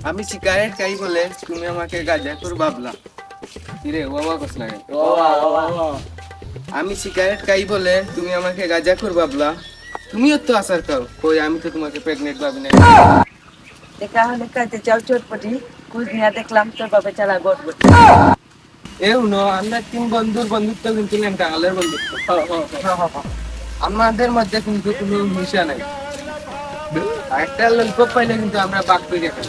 আমি সিগারেট খাই বলে তুমি আমাকে গাঁজাখোর ভাবলা। কিরে বাবা কস লাগে? আমি সিগারেট খাই বলে তুমি আমাকে গাঁজাখোর ভাবলা। তুমিও তো আসার খাও, কই আমি তো তোমাকে প্রেগনেন্ট ভাবি না। দেখা হলে কাজে যাও চটপটি কুজ নিয়ে দেখলাম তোর বাবা চালা গড়বড়। এও ন আমরা তিন বন্ধুর বন্ধুত্ব কিন্তু টাঙ্গালের বন্ধুত্ব। আমাদের মধ্যে কিন্তু কোনো হিংসা নাই। একটা ললিপপ পাইলে কিন্তু আমরা বাক করে খাই।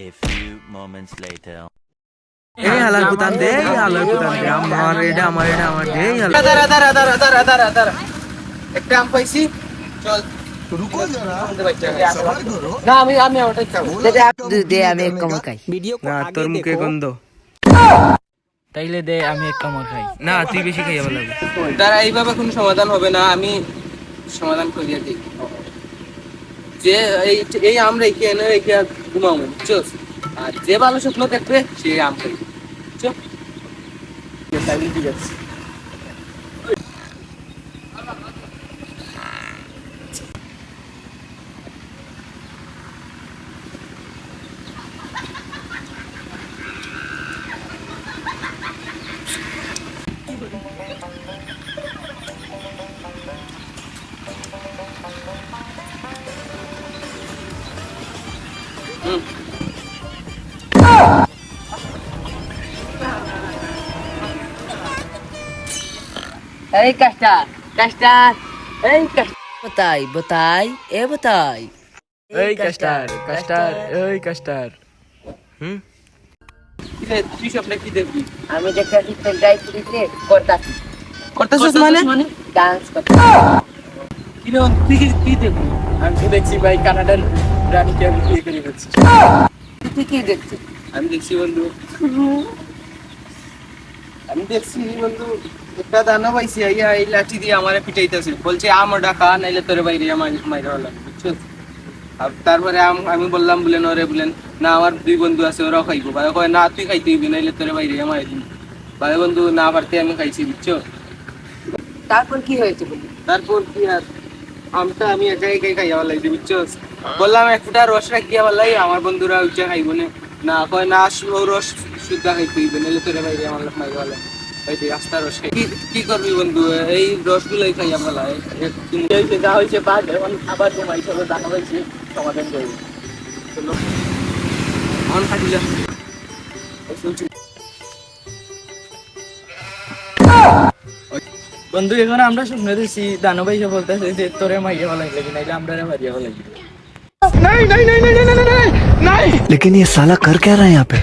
A few moments later. এই হালার পুতান দে, এই হালার পুতান দে, আমার এটা দে, এই হালার। দাঁড়া একটা আম পাইছি, চল रुको जरा सबर करो। না আমি ওটাই খাবো। দে আমি এক কামড় খাই। না তোর মুখে গন্ধ। তাইলে দে আমি এক কামড় খাই। না তুই বেশি খাইয়া ভালো লাগবে। তারা এইভাবে কোনো সমাধান হবে না, আমি সমাধান করিয়া দিই। যে এই আম রেখে এনে রেখে ঘুমাবো, বুঝছো? আর যে ভালো স্বপ্ন দেখবে সে আম খাই, বুঝছো? ঠিক আছে। এই কাস্টার কাস্টার এই কাস্টার বতাই এ বতাই এই কাস্টার এই কাস্টার। কিরে, তুই স্বপ্নে কি দেখবি? আমি দেখতেছি সেন্টাই পুলিশে করতাছি করতেছিস মানে? ডান্স করতে। কিরে, তুই কি দেখবি? আমি তো দেখছি ভাই কানাডার রানীকে আমি বিয়ে করে ফেলছি। তুই কি দেখছিস? আমি দেখছি বন্ধু, একটা দানা পাইছি, আইয়া এই লাঠি দিয়ে আমারে পিটাইতেছে, বলছে আম ডাকা নাইলে তোরে বাইরে মাইরা হলো, বুঝছো? আর তারপরে আমি বললাম বলেন ওরে বলেন না, আমার দুই বন্ধু আছে ওরাও খাইবো। ভাই কয় না তুই খাইতে হইবি নাইলে তোরে বাইরে মাইরা দিবি। ভাই বন্ধু না পারতে আমি খাইছি, বুঝছো? তারপর কি হয়েছে বলি? তারপর কি আর, আমটা আমি একাই খাইয়া ফেলাইছি, বুঝছো? বললাম এক ফুটা রস রাখিয়া ফেলাই, আমার বন্ধুরা উচ্চা খাইব না, কয় না ও রস শুদ্ধা খাইতে হইবে নাইলে তোরে বাইরে আমার মাইরা ফেলাই। রাস্তা রস খাই কি করবি বন্ধু, এই রসগুলোই খাইয়া ফেলাই। যা হয়েছে বাদ, এখন আবার যে মাইস হলো জানা হয়েছে সমাধান করবো। অন খাইলা বন্ধু এখন আমরা স্বপ্নে দেখছি দানো ভাই বলতেছে যে তোরে মাইয়া ভালো লাগবে নাইলে আমরা মারিয়া ভালো লাগবে। लेकिन ये साला कर क्या रहा है यहाँ पे?